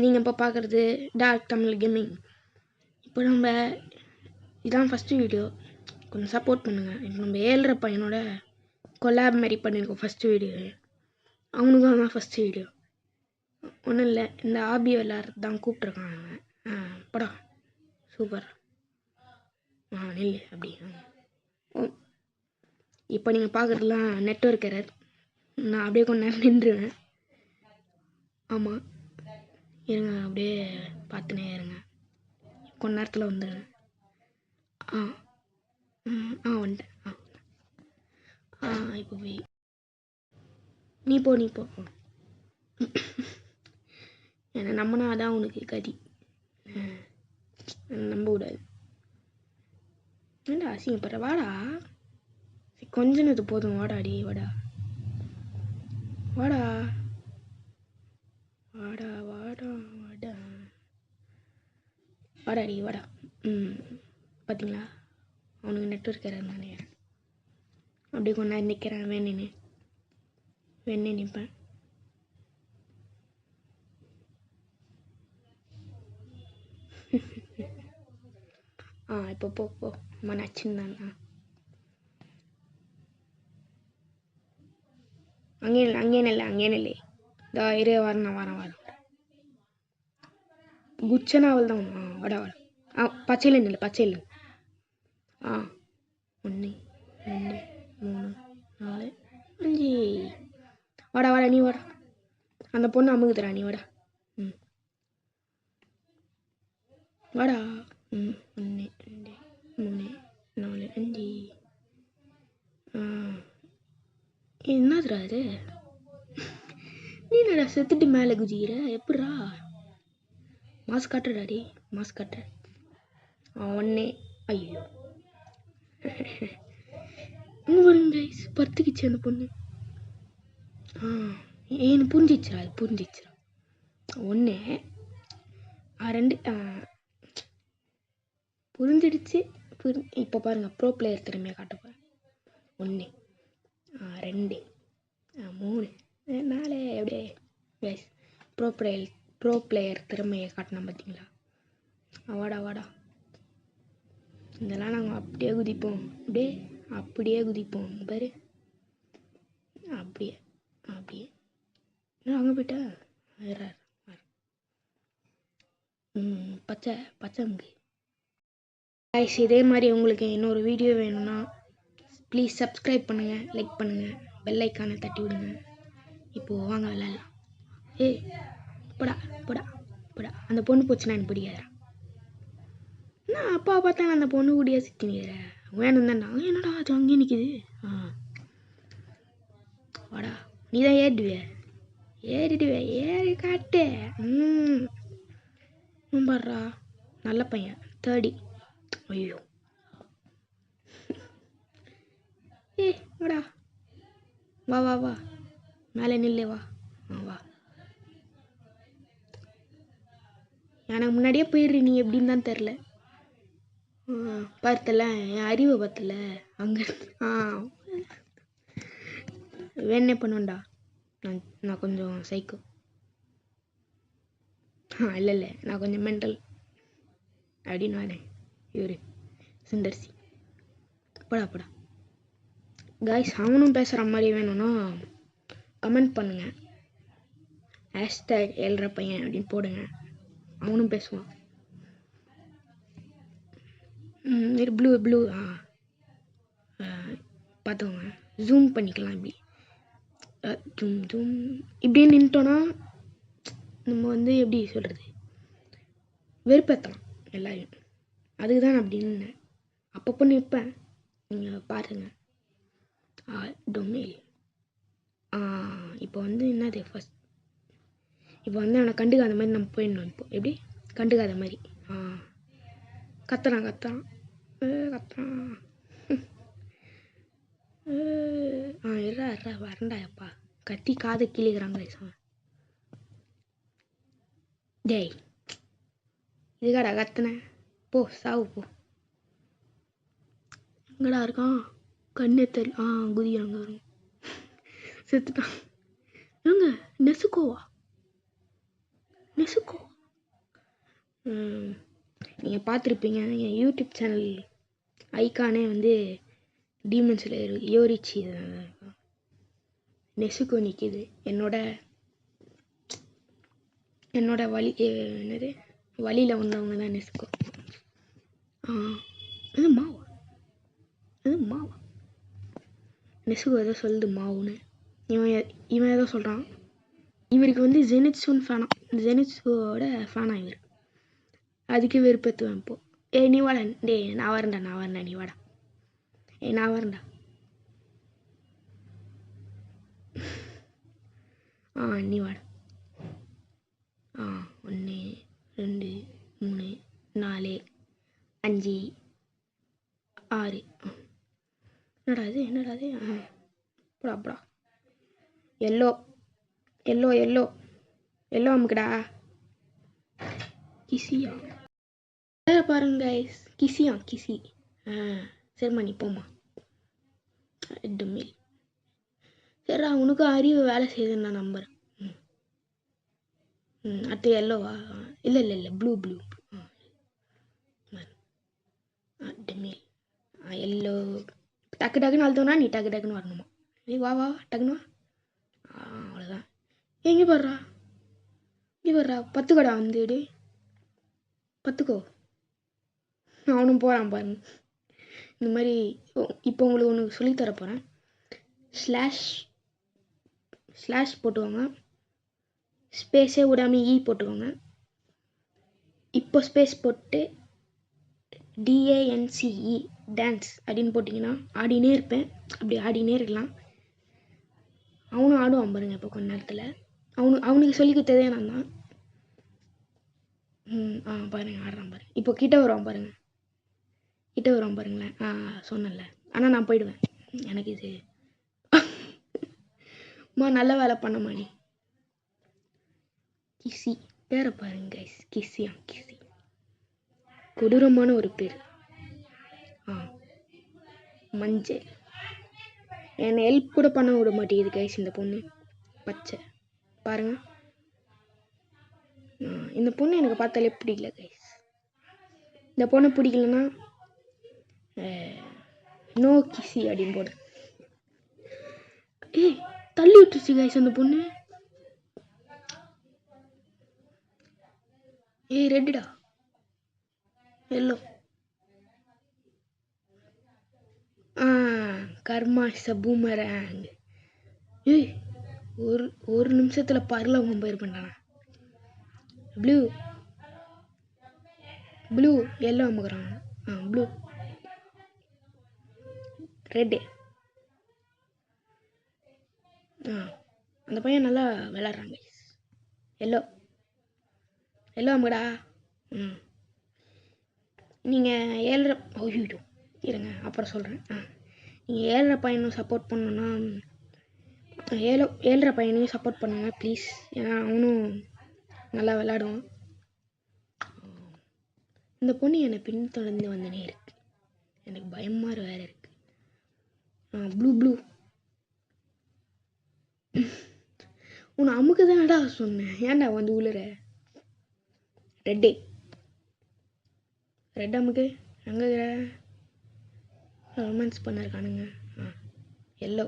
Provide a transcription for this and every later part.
நீங்கள் இப்போ பார்க்குறது டார்க் தமிழ் கேமிங். இப்போ நம்ம இதான் ஃபஸ்ட்டு வீடியோ, கொஞ்சம் சப்போர்ட் பண்ணுங்கள். இப்போ நம்ம 7.5 பையனோட கொலாப் மாதிரி பண்ணியிருக்கோம் ஃபஸ்ட்டு வீடியோ. அவனுக்கும் அதான் ஃபஸ்ட்டு வீடியோ. ஒன்றும் இல்லை, இந்த ஆபி விளாட்றது தான் கூப்பிட்ருக்காங்க. படம் சூப்பர். நெல் அப்படி. இப்போ நீங்கள் பார்க்குறதுலாம் நெட்வொர்க் எரர். நான் அப்படியே கொஞ்ச நேரம் நின்றுவேன். ஆமாம், இருங்க, அப்படியே பார்த்துனே இருங்க, கொஞ்ச நேரத்தில் வந்துடுங்க. வந்துட்டேன். இப்போ போய் நீ போ என்னை நம்பினா அதான் உனக்கு கதி. நம்ப கூடாது. ஏன்டா அசிங்கப்படுற? வாடா, கொஞ்சம் இது போதும். வாடாடி, வாடா வாடா வாடா வாடா வாடா வாடாடி வாடா. பார்த்தீங்களா, அவனுக்கு நெட்வொர்க் எரர் நினைக்கிறேன். அப்படியே கொஞ்ச நேரம் நிற்கிறேன், வேணே நிற்பேன். இப்போ போ மனாச்சுன்னு அங்கே இல்லை. இதோ இரு, வரேன். குச்சனாவல் தான். வாடா பச்சையில் நில்லு. 1 2 3 4 5. வாடா நீ வாடா. அந்த பொண்ணு அமுகுதுடா, நீ வாடா. வாடா. 1 2 3 4 5. என்னதுடா அது? நீ என்னடா செத்துட்டு மேலே குதிக்கிற? எப்படா? மாஸ்க் காட்டுறாடி, மாஸ்க் காட்டுற. 1. ஐயோ, பாருங்க படுத்துக்கிச்சு அந்த பொண்ணு. ஏன்னு புரிஞ்சிச்சுரா, அது புரிஞ்சிச்சுரா. 1 2 புரிஞ்சிடுச்சு. இப்போ பாருங்க, ப்ரோ பிளேயர் திறமையை காட்ட போகிறேன். 1 2 3 4. எப்படியே கைஸ், ப்ரோ பிளேயர் திறமையை காட்டினா பார்த்தீங்களா? வாடா. இதெல்லாம் நாங்கள் அப்படியே குதிப்போம் பாரு. அப்படியே அங்கே போயிட்டா. பச்சை அங்கு. கைஸ், இதே மாதிரி உங்களுக்கு இன்னொரு வீடியோ வேணும்னா ப்ளீஸ் சப்ஸ்கிரைப் பண்ணுங்கள், லைக் பண்ணுங்கள், பெல் ஐக்கானை தட்டி விடுங்க. இப்போது வாங்க விளையாடலாம். போடா. அந்த பொண்ணு போச்சுன்னா எனக்கு பிடிக்காதா? நான் அப்பா பார்த்தா அந்த பொண்ணு கூடிய சுற்றி நிற்கிறேன். வேணும் தான்டா. என்னடா அது அங்கேயே நிற்கிது? வாடா, நீ தான் ஏறிடுவே. ஏறி காட்டு. பாடுறா, நல்ல பையன். 30. ஐயோ, வாடா. வா மேலே நில்லே. வா. எனக்கு முன்னாடியே போயிடுறீ. நீ எப்படின்னு தான் தெரில. பார்த்தல, என் அறிவை பார்த்தல. அங்கே வேணே பண்ணுவேன்டா. நான் கொஞ்சம் சைக்கோ. இல்லை, நான் கொஞ்சம் மென்டல் அப்படின்னு வரேன். இவரு சுந்தர்சி. போடா. கைஸ், அவனும் பேசுகிற மாதிரி வேணும்னா கமெண்ட் பண்ணுங்கள். #7.5 பையன் அப்படின்னு போடுங்க, அவனும் பேசுவான். ப்ளூ பார்த்தவங்க ஜூம் பண்ணிக்கலாம். இப்படி ஜூம் இப்படியே நின்ட்டோன்னா நம்ம வந்து எப்படி சொல்கிறது, வெறுப்பேற்றலாம் எல்லாரையும். அதுக்கு தான் அப்படின்னு அப்பப்போ நிற்பேன், நீங்கள் பாருங்கள். டொமேல். இப்போ வந்து என்னது ஃபஸ்ட், இப்போ வந்து அவனை கண்டுக்காத மாதிரி நம்ம போயிடணும். இப்போ எப்படி கண்டுக்காத மாதிரி கத்துறான். வரண்டா அப்பா. கத்தி காதை கிளிக்கிறாங்க. டேய், இதுக்காடா கத்துன? போ, சாவு போ. எங்கடா இருக்கான்? கண்ணே தெரியல. குதிக்கிறாங்க. செத்துட்டான். ஏங்க, நெசுக்கோ நீங்கள் பார்த்துருப்பீங்க என் யூடியூப் சேனல் ஐக்கானே வந்து டீமன் ஸ்லேயர் யோரிச்சி நெசுக்கோ நிற்கிது. என்னோட வழி என்னது வழியில் வந்தவங்க தான் நெசுக்கோ. இது மாவா நெசுக்கோ ஏதோ சொல்லுது மாவுன்னு. இவன் ஏதோ சொல்கிறான். இவருக்கு வந்து ஜெனிட்ஸுன்னு ஃபேனா, ஜெனிட்ஸோட ஃபேனா இவர். அதுக்கு வெறுப்பேற்றுவேன் இப்போ. நீ வாடா, நான் வரேன்டா நீ வாடா, நான் வரேன்டா. நீ வாடா. 1 2 3 4 5 6. என்னடா இது போடா. எல்லோ அமுக்குடா. கிசியா பாருங்க கைஸ், கிசி. சரிம்மா நீ போம்மா. டம்மில் சரிடா, உனக்கு அறிவு வேலை செய்யுதுன்னு நான் நம்புறேன். அடுத்து எல்லோவா? இல்லை ப்ளூ. டம்மில் எல்லோ. டக்குன்னு அழுத்தோன்னா நீ டக்குன்னு வரணுமா? நீ வா டக்குன்னு வா. அவ்வளோதான். எங்கே போடுறா 10 கடா வந்துடு. 10கோ அவனும் போகிறான் பாருங்க. இந்த மாதிரி இப்போ உங்களுக்கு ஒன்று சொல்லித்தர போகிறேன். ஸ்லாஷ் போட்டுக்கோங்க, ஸ்பேஸே விடாமல் போட்டுக்கோங்க. இப்போ ஸ்பேஸ் போட்டு DANCE டான்ஸ் அப்படின்னு போட்டிங்கன்னா ஆடினே இருப்பேன். அப்படி ஆடினே இருக்கலாம். அவனும் ஆடுவான் பாருங்க. இப்போ கொஞ்ச நேரத்தில் அவனுக்கு சொல்லி கொடுத்ததே நான் தான். பாருங்க ஆடுறான் பாருங்க. இப்போ கிட்ட வருவான் பாருங்களேன். சொன்னல. ஆனால் நான் போயிடுவேன். எனக்கு இது நல்ல வேலை பண்ண மாடி. கிசி பேரை பாருங்க கைஸ். கிசி கொடூரமான ஒரு பேர். மஞ்சள் என்னை ஹெல்ப் கூட பண்ண விட மாட்டேங்குது கைஸ். இந்த பொண்ணு பச்சை பாருங்க. இந்த பொண்ணு எனக்கு பார்த்தாலே பிடிக்கல கைஸ். இந்த பொண்ணு பிடிக்கலன்னா நோ கிசி அப்படின்னு போடு. தள்ளி விட்டுருச்சு கைஸ் அந்த பொண்ணு. ரெட்டுடா எல்லோ. கர்மா பூமரேங். ஒரு நிமிஷத்தில் பரலவங்க போயிரு பண்ணானா. ப்ளூ எல்லோ அமுக்குறாங்க. Blue red. அந்த பையன் நல்லா விளாட்றாங்க. எல்லோ அமுக்குடா. நீங்கள் 7.5 ஐயோ இருங்க அப்புறம் சொல்கிறேன். நீங்கள் 7.5 பையனும் சப்போர்ட் பண்ணணுன்னா 7.5 பையனையும் சப்போர்ட் பண்ணுங்க ப்ளீஸ். ஏன்னா அவனும் நல்லா விளாடுவான். இந்த பொண்ணு என்னை பின்தொடர்ந்து வந்தனே இருக்கு. எனக்கு பயமாக வேறு இருக்கு. ப்ளூ உன்னை அமுக்கு தானடா சொன்னேன். ஏன்டா வந்து உளுற? ரெட் அமுக்கு. எங்கே ரொமான்ஸ் பண்ணிருக்கானுங்க. எல்லோ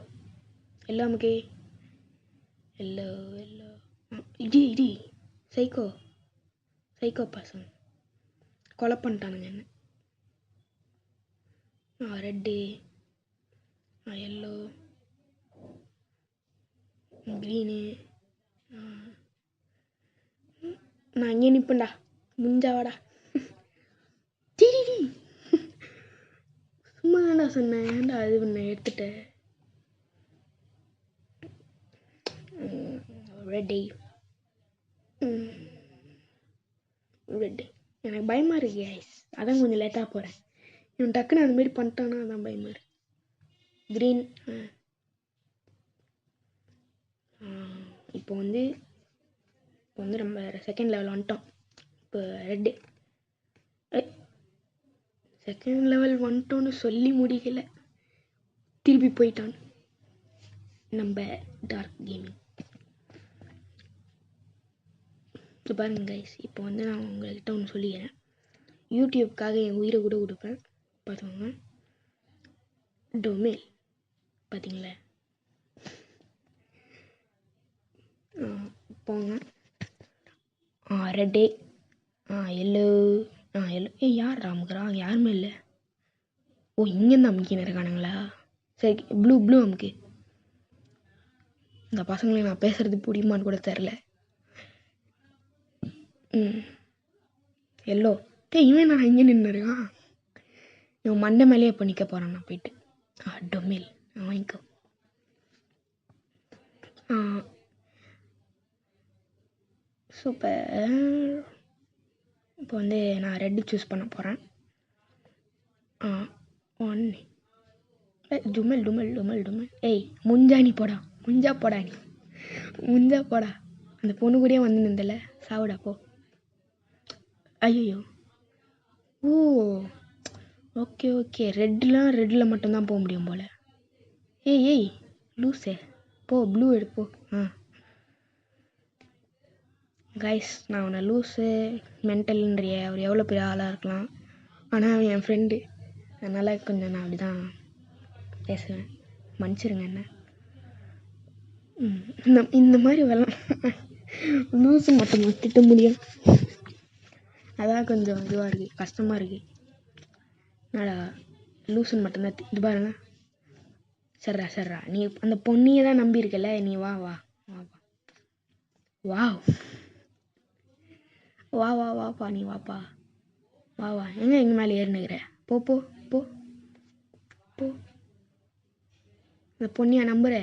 அமுக்கு. எல்லோ இடி சைக்கோ பசங்க கொலை பண்ணிட்டானுங்க என்ன. Red yellow green. நான் இங்கே நிற்பேன்டா. முஞ்சாவாடா. சும்மா தான்டா சொன்னேன். ஏன்டா இது பண்ண எடுத்துட்டேன். ரெட்டு எனக்கு பயமாக இருக்கு கைஸ். அதான் கொஞ்சம் லேட்டாக போகிறேன். இவன் டக்குன்னு அந்த மாதிரி பண்ணிட்டானா அதான் பயமாக இருக்கு. க்ரீன். இப்போ வந்து நம்ம செகண்ட் லெவல் வந்துட்டோம். இப்போ ரெட்டு செகண்ட் லெவல் வந்துட்டோன்னு சொல்லி முடிக்கல, திருப்பி போயிட்டான் நம்ம டார்க் கேமிங். இது பாருங்க கைஸ், இப்போ வந்து நான் உங்கள்கிட்ட ஒன்று சொல்லிக்கிறேன். யூடியூப்காக என் உயிரை கூட கொடுப்பேன். பார்த்துக்கோங்க. டொமேல் பார்த்தீங்களா? போங்க. ரெட்டே எல்லோ எல்லோ. யார் அமுக்குறா? அங்கே யாருமே இல்லை. ஓ, இங்கேருந்து அமுக்கின்னு இருக்கானுங்களா? சரி, ப்ளூ அமுக்கு. இந்த பசங்களை நான் பேசுறது பிடிக்குமான்னு கூட தெரில. எல்லோ. இவன் நான் இங்கே நின்று இருக்கான். இவன் மண்டை மேலேயே இப்போ நிற்க போகிறான். நான் போயிட்டு டொமேல் வாங்கிக்கோ. சூப்பர். இப்போ வந்து நான் ரெட்டு சூஸ் பண்ண போகிறேன். ஒன்று டுமல். ஏய், முஞ்சாணி போடா. முஞ்சா போடா. அந்த பொண்ணு கூடயே வந்து நின்றல. சாவிடா போ. ஐயோ. ஓ, ஓகே. ரெட்டில் மட்டும்தான் போக முடியும் போல். ஏய் லூஸே, போ ப்ளூ எடுப்போ. கைஸ், நான் அவனை லூஸு மென்டல்ன்றிய அவர் எவ்வளோ பெரிய ஆளாக இருக்கலாம். ஆனால் அவன் என் ஃப்ரெண்டு, அதனால் கொஞ்சம் நான் அப்படி தான் பேசுவேன். மன்னிச்சிருங்க என்ன. இந்த மாதிரி லூஸு மட்டும் திட்ட முடியும். அதான் கொஞ்சம் இதுவாக இருக்குது, கஷ்டமாக இருக்குது. என்னடா லூஸுன்னு மட்டும்தான் இது பாருங்க. சரிடா, நீ அந்த பொண்ணியை தான் நம்பியிருக்கல. நீ வா. வாப்பா, நீ வாப்பா. வா. எங்கே மேலே ஏறினுக்கிற? போ. இந்த பொண்ணியா நம்புற?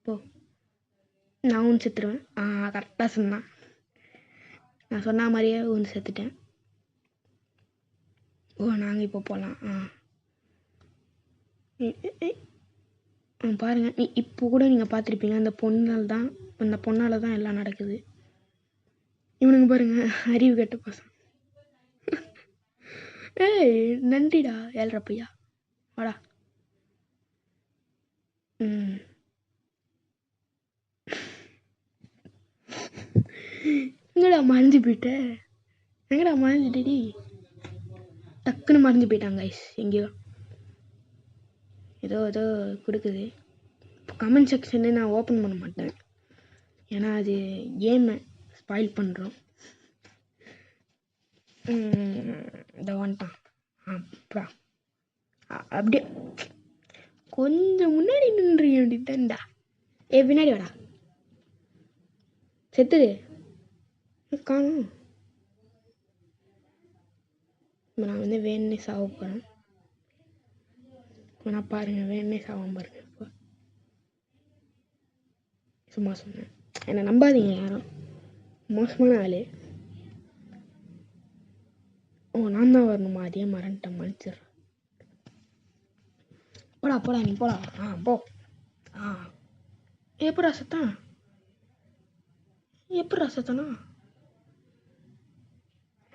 போ. நான் ஒன்று செத்துருவேன். கரெக்டாக சொன்னான். நான் சொன்ன மாதிரியே ஒன்று செத்துட்டேன். ஓ, நாங்கள் இப்போ போகலாம். பாருங்கள், இப்போ கூட நீங்கள் பார்த்துருப்பீங்க. அந்த பொண்ணால் தான் எல்லாம் நடக்குது. இவனுங்க பாருங்க, அறிவு கெட்ட பசங்க. ஏய், நன்றிடா ஏழ்றப்பையா, வாடா. எங்கடா மறைஞ்சு போயிட்ட? எங்கடா மறைஞ்சிட்டடி? டக்குன்னு மறைஞ்சு போயிட்டாங்க கைஸ். எங்கேயோ ஏதோ கொடுக்குது. கமெண்ட் செக்ஷனு நான் ஓப்பன் பண்ண மாட்டேன், ஏன்னா அது கேமை ஸ்பாயில் பண்ணுறோம். இதை வந்துட்டான். அப்புறம் அப்படியே கொஞ்சம் முன்னாடி நின்று வேண்டியதான்டா. பின்னாடி வாடா. செத்துடு. காணும். நான் வந்து வேணுன்னே சாவ போகிறேன். நான் பாருங்க, வேணுன்னே சாவாம பாருங்க. இப்போ சும்மா சொன்னேன், என்னை நம்பாதீங்க யாரும். மோசமான ஆள். நான் தான் வரணுமா? அதே மறந்துட்டேன், மன்னிச்சிடுறேன். போடா நீ போடா. போ. எப்படா சத்தான்?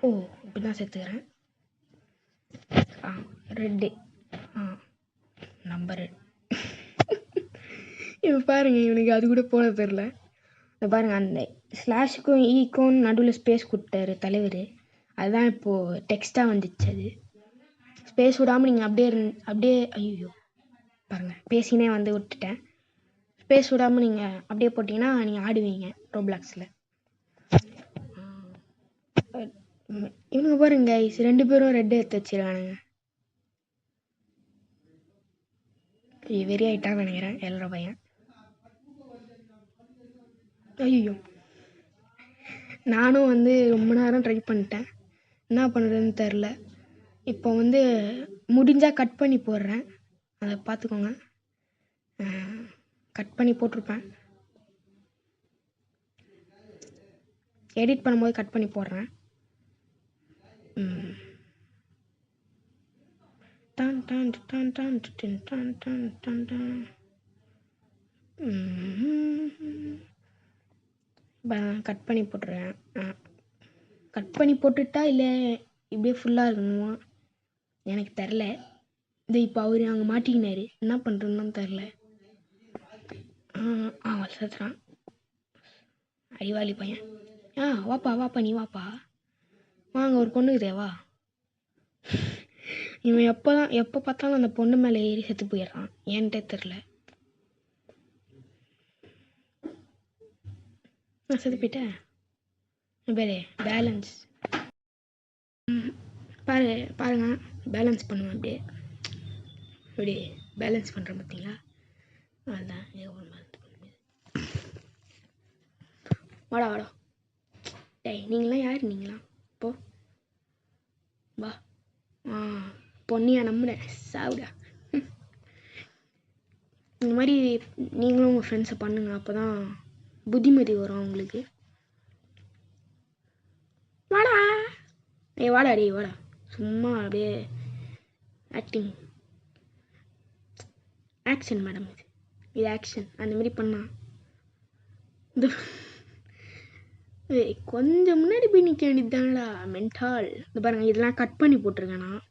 ஓ, இப்படிதான் செத்துக்கிறேன். Red number. இப்போ பாருங்க, இவனுக்கு அது கூட போட தெரில. இப்போ பாருங்க, அந்த ஸ்லாஷுக்கும் ஈக்கும் நடுவில் ஸ்பேஸ் கொடுத்தாரு தலைவர். அதுதான் இப்போது டெக்ஸ்ட்டாக வந்துச்சு. அது ஸ்பேஸ் விடாமல் நீங்கள் அப்படியே ஐயோ பாருங்கள், பேசினே வந்து விட்டுட்டேன். ஸ்பேஸ் விடாமல் நீங்கள் அப்படியே போட்டிங்கன்னா நீங்கள் ஆடுவீங்க ரோப்ளாக்ஸில். இவனுங்க பாருங்க, 2 பேரும் ரெட்டு எடுத்து வச்சிருக்கானுங்க. வெறி ஆகிட்டான்னு நினைக்கிறேன் எல்லார பையன். ஐயோ, நானும் வந்து ரொம்ப நேரம் ட்ரை பண்ணிட்டேன், என்ன பண்ணுறதுன்னு தெரில. இப்போ வந்து முடிஞ்சால் கட் பண்ணி போடுறேன், அதை பார்த்துக்கோங்க. கட் பண்ணி போட்டிருப்பேன், எடிட் பண்ணும்போது கட் பண்ணி போடுறேன். கட் பண்ணி போட்டுறேன். கட் பண்ணி போட்டுட்டா இல்லை இப்படியே ஃபுல்லாக இருக்கணுமா எனக்கு தெரில. இது இப்போ அவர் அங்கே மாட்டிக்கினாரு, என்ன பண்ணுறதுன்னு தெரில. செத்துறான். அறிவாளி பையன். வாப்பா வாப்பா நீ வாப்பா, வாங்க ஒரு பொண்ணுக்குதே வா. இவன் எப்போ பார்த்தாலும் அந்த பொண்ணு மேலே ஏறி செத்து போயிடுறான், ஏன்ட்டே தெரில. நான் செத்து போயிட்டேன். பேரு பேலன்ஸ் பாருங்க, பேலன்ஸ் பண்ணுவேன் அப்படியே அப்படியே பேலன்ஸ் பண்ணுறேன் பார்த்தீங்களா, அதுதான். வாடா வாடா டேய், நீங்களாம் யார் நீங்களாம் போ வா. பொண்ணியா நம்புறேன் சாவுடா. இந்த மாதிரி நீங்களும் உங்கள் ஃப்ரெண்ட்ஸை பண்ணுங்க, அப்போ தான் புத்திமதி வரும் உங்களுக்கு. வாடா வாடா டே வாடா, சும்மா அப்படியே ஆக்டிங் ஆக்ஷன் மேடம், இது ஆக்ஷன். அந்த மாதிரி பண்ணா இந்த கொஞ்சம் முன்னாடி போய் நிற்க வேண்டியதுதானடா மென்டால். இந்த பாருங்க, இதெல்லாம் கட் பண்ணி போட்டிருக்கேன் நான்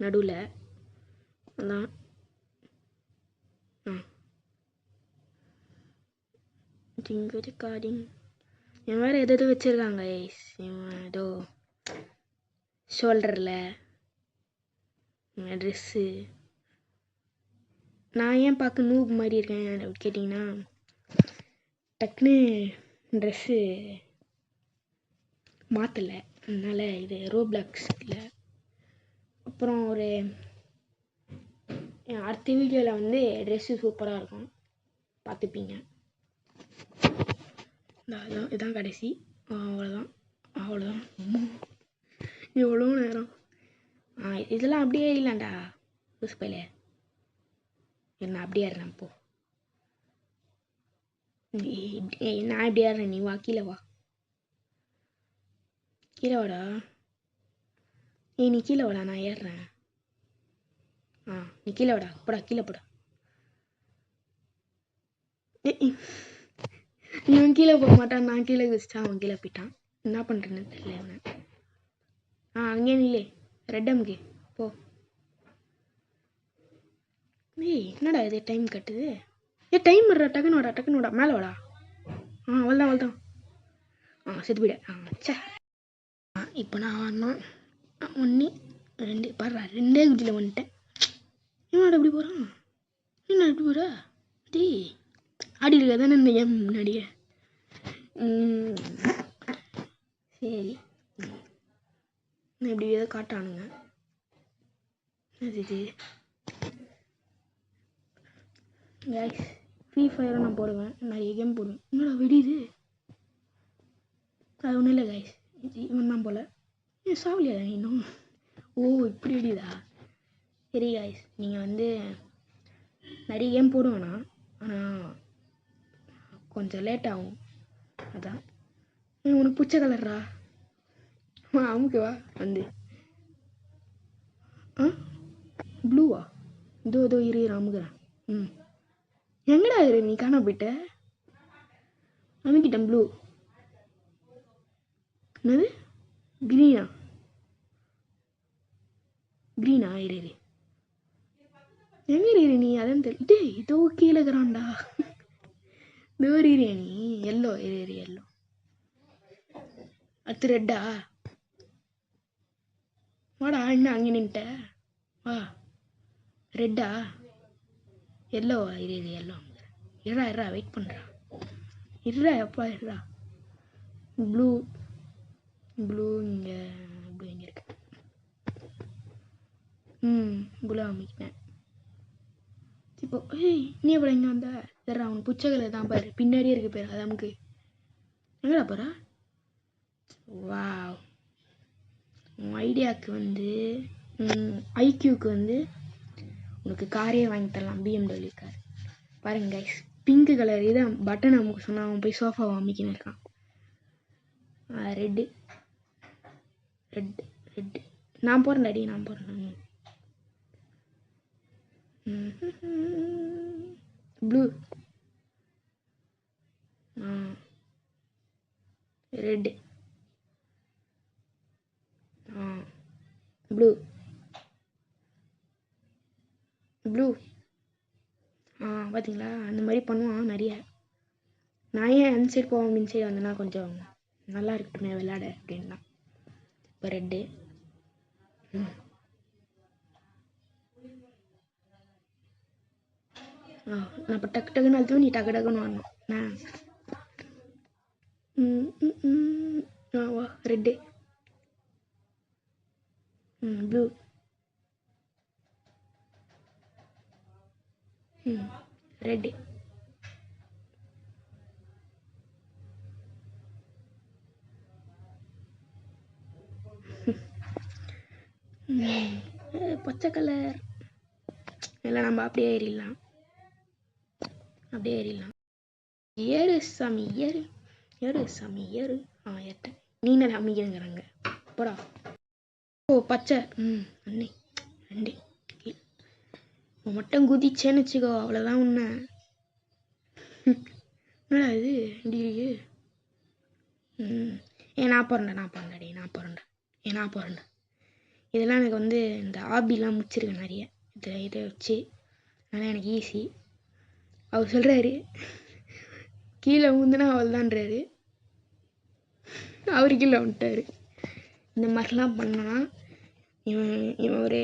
நடுவில். அதான் ரெக்கார்டிங். என் வேறு எதோ வச்சுருக்காங்க, ஏதோ ஷோல்டரில் ட்ரெஸ்ஸு. நான் ஏன் பார்க்க நூப் மாதிரி இருக்கேன் அப்படி கேட்டிங்கன்னா, டக்குன்னு ட்ரெஸ்ஸு மாற்றலை, அதனால் இது ரோப்ளாக்ஸில். அப்புறம் ஒரு அடுத்த வீடியோவில் வந்து ட்ரெஸ்ஸு சூப்பராக இருக்கும், பார்த்துப்பீங்க. இதுதான் கடைசி. அவ்வளோதான் எவ்வளோ நேரம். இதெல்லாம் அப்படியே இல்லைண்டா புதுசுப்பையில, என்ன அப்படியே ஏறேன் போ. நான் எப்படி ஏறேன், நீ வா கீழே வா, கீழே வாடா. நீ கீழே வாடா, நான் ஏறுறேன். நீ கீழே வாடா, போடா கீழே போடா. இவன் கீழே போக மாட்டான், நான் கீழே குதிச்சிட்டான், அவன் கீழே போயிட்டான். என்ன பண்ணுறேன்னு தெரியல அவன். அங்கேயே நில்லே, ரெட் அம்கே போ. என்னடா இது டைம் கட்டுது. டைம் வர்றா, டக்குன்னு வாடா மேலே வாடா. அவ்வளோதான் செத்து போயிட. சே இப்போ நான் வரணும். 1 2 பாடுறா, 2 குதியில் வந்துட்டேன். என்னடா எப்படி போகிறான், என்ன எப்படி போகிறா டீ ஆடி இருக்கா தானே இந்த கேம் முன்னாடியே. சரி, இப்படி ஏதோ காட்டானுங்க. அது கைஸ், ஃப்ரீ ஃபயரை நான் போடுவேன், நிறைய கேம் போடுவேன். என்னடா வெடியுது, அது ஒன்றும் இல்லை கைஸ், இவன் தான் போல். சாவலியா இன்னும்? இப்படி வெடியுதா? சரி கைஸ், நீங்கள் வந்து நிறைய கேம் போடுவேண்ணா, ஆனால் கொஞ்சம் லேட் ஆகும். அதான் உனக்கு பிடிச்ச கலர்ரா, அமுக்குவா வந்து. ப்ளூவா? இதோ இரு அமுக்குறேன். எங்கடா இரு, நீ காண போயிட்ட. அமுக்கிட்டேன் ப்ளூ. என்னது க்ரீனா இரு எங்க இரு நீ, அதான் தெரியல. இதோ கீழே இருக்கிறான்டா, நீ எல்லோ எல்லோ. அடுத்து ரெட்டா, வாடா இன்னும் அங்கே நின்ட்ட வா. ரெட்டா எல்லோவா? எல்லோ. இருடா வெயிட் பண்ணுறா, எப்பா இருடா. ப்ளூ இங்கே இருக்கு. ப்ளூ அமைக்கிட்டேன். இப்போ நீ எப்படி இங்கே வந்த? சரி, அவனுக்கு புச்சகலை தான் பாரு, பின்னாடியே இருக்கு பேர். அது நமக்கு எங்கடா போகிறா? வா, உன் ஐடியாவுக்கு வந்து ஐக்யூக்கு வந்து உனக்கு காரே வாங்கி தரலாம், BMW கார். பாருங்க கைஸ், பிங்க் கலர் இதான் பட்டன் அமுக்க சொன்னால் அவன் போய் சோஃபாவை அமைக்கின்னு இருக்கான். ரெட்டு நான் போகிறேன் டாடி, நான் போகிறேன். ப்ளூ ரெட்டு ப்ளூ பார்த்தீங்களா, அந்த மாதிரி பண்ணுவான் நிறைய. நான் ஏன் அந்த சைடு போவோம் மின் சைடு வந்தேன்னா கொஞ்சம் நல்லா இருக்குமே விளையாட அப்படின்னா. இப்போ ரெட்டு. நான் இப்போ டக்கு டக்குன்னு அழுத்தும், நீ டக்கு டக்குன்னு வரணும். வா ரெட்டு. ப்ளூ. ரெட்டு. பச்சை கலர். இல்லை நம்ம அப்படியே ஏறிடலாம். ஏறு சாமி ஏறு, ஏறு சாமி ஏறு. ஏற்றேன். நீ என்ன அமைக்கிறேங்கிறாங்க போடா. ஓ பச்சை. அண்ணே அண்டே மட்டும் குதிச்சேன்னு வச்சுக்கோ, அவ்வளோதான் உன்ன. என்னடா இது இப்படி இருக்கு? நான் போகிறேன்டா. இதெல்லாம் எனக்கு வந்து இந்த ஹாபிலாம் முடிச்சிருக்கேன் நிறைய இதை வச்சு. அதனால் எனக்கு ஈஸி. அவர் சொல்கிறாரு கீழே ஊந்துனா அவள் தான்றாரு, அவர் கீழே வந்துட்டார். இந்த மாதிரிலாம் பண்ணனா இவன் ஒரு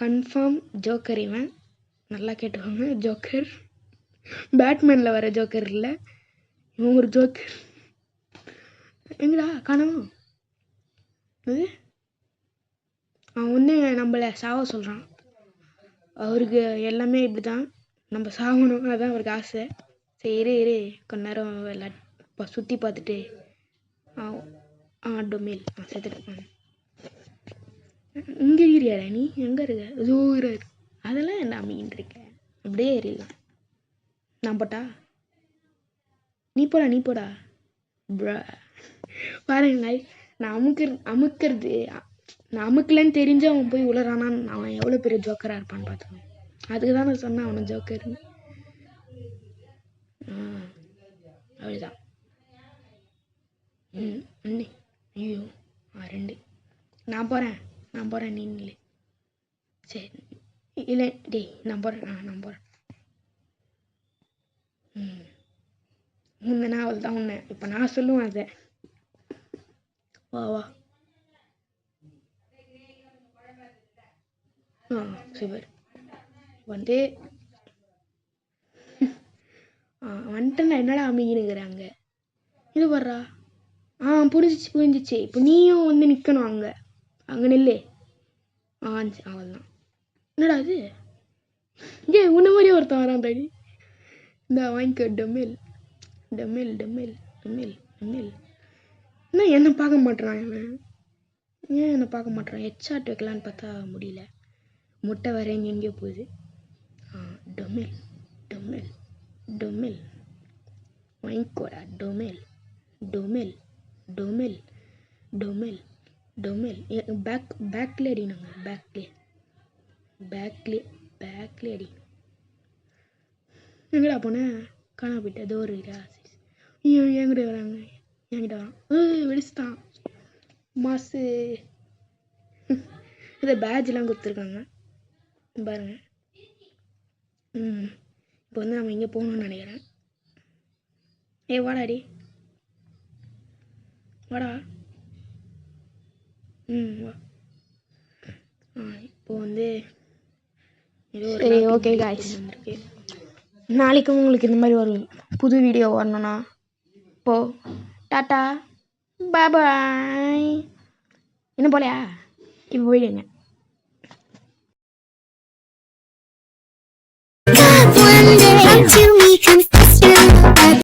கன்ஃபார்ம் ஜோக்கர். இவன் நல்லா கேட்டுக்கோங்க, ஜோக்கர். பேட்மேனில் வர ஜோக்கர் இல்லை, இவன் ஒரு ஜோக்கர். எங்கடா காணோம்? அது அவன் வந்து நம்மளை சாவ சொல்கிறான். அவருக்கு எல்லாமே இப்படி தான், நம்ம சாகணும், அதுதான் அவருக்கு ஆசை. சரி இரு கொஞ்ச நேரம் சுற்றி பார்த்துட்டு டொமேல் செத்துட்டு. இங்கே இருக்கிறியாடா நீ? எங்கே இருக்க? தூரம் இருக்கு. அதெல்லாம் என்ன அமைக்கிட்டு இருக்க? அப்படியே ஏறிடலாம். நான் போட்டா? நீ போடா. பாருங்க, நான் அமுக்கிறது நான் அமுக்கலன்னு தெரிஞ்சு அவன் போய் உளறானான்னு அவன் எவ்வளோ பெரிய ஜோக்கராக இருப்பான்னு பார்த்துக்கோங்க. அதுக்கு தான் நான் சொன்னேன் அவனை ஜோக்கர்னு. அவ்வளோதான். அண்ணே ஐயோ ரெண்டு. நான் போகிறேன் நீ இல்லை. சரி இல்லை டேய் நான் போகிறேன். முன்னே அவள் தான் உன்னை இப்போ நான் சொல்லுவேன் அதை. வா சூப்பர். வந்து வந்துட்டேன்னா என்னடா அமைங்கினுங்கிறாங்க. இது வர்றா. புரிஞ்சிச்சு. இப்போ நீயும் வந்து நிற்கணும் அங்கே நெல்லு. அவள் தான். என்னடா அது? உன்ன மாதிரி ஒருத்தன் வரான் தாடி. இந்த வாங்கிக்க. டொமேல். என்ன என்னை பார்க்க மாட்டேறான் இவன்? ஏன் என்னை பார்க்க மாட்டேறான்? ஹெட்ஷாட் வைக்கலான்னு பார்த்தா முடியல. முட்டை வர எங்கேயோ போகுது. டொமேல் வாங்கிக்கோடா. டொமேல் பேக்ல அடினாங்க. பேக்ல அடி. எங்கடா போன? காணா போயிட்டா. ஏதோ ஒரு ஐயோ என்கிட்ட வராங்க. என்கிட்ட வரான். வெடிச்சுட்டான் மாசு. இதை பேட்ஜெலாம் கொடுத்துருக்காங்க பாருங்க. இப்போ வந்து நம்ம இங்கே போகணும்னு நினைக்கிறேன். வாடாடி வாடா. வா. இப்போ வந்து சரி ஓகே காய்ஸ், நாளைக்கு உங்களுக்கு இந்த மாதிரி ஒரு புது வீடியோ வரணும்னா இப்போது டாட்டா பாய். என்ன போலையா? இப்போ போயிடுங்க.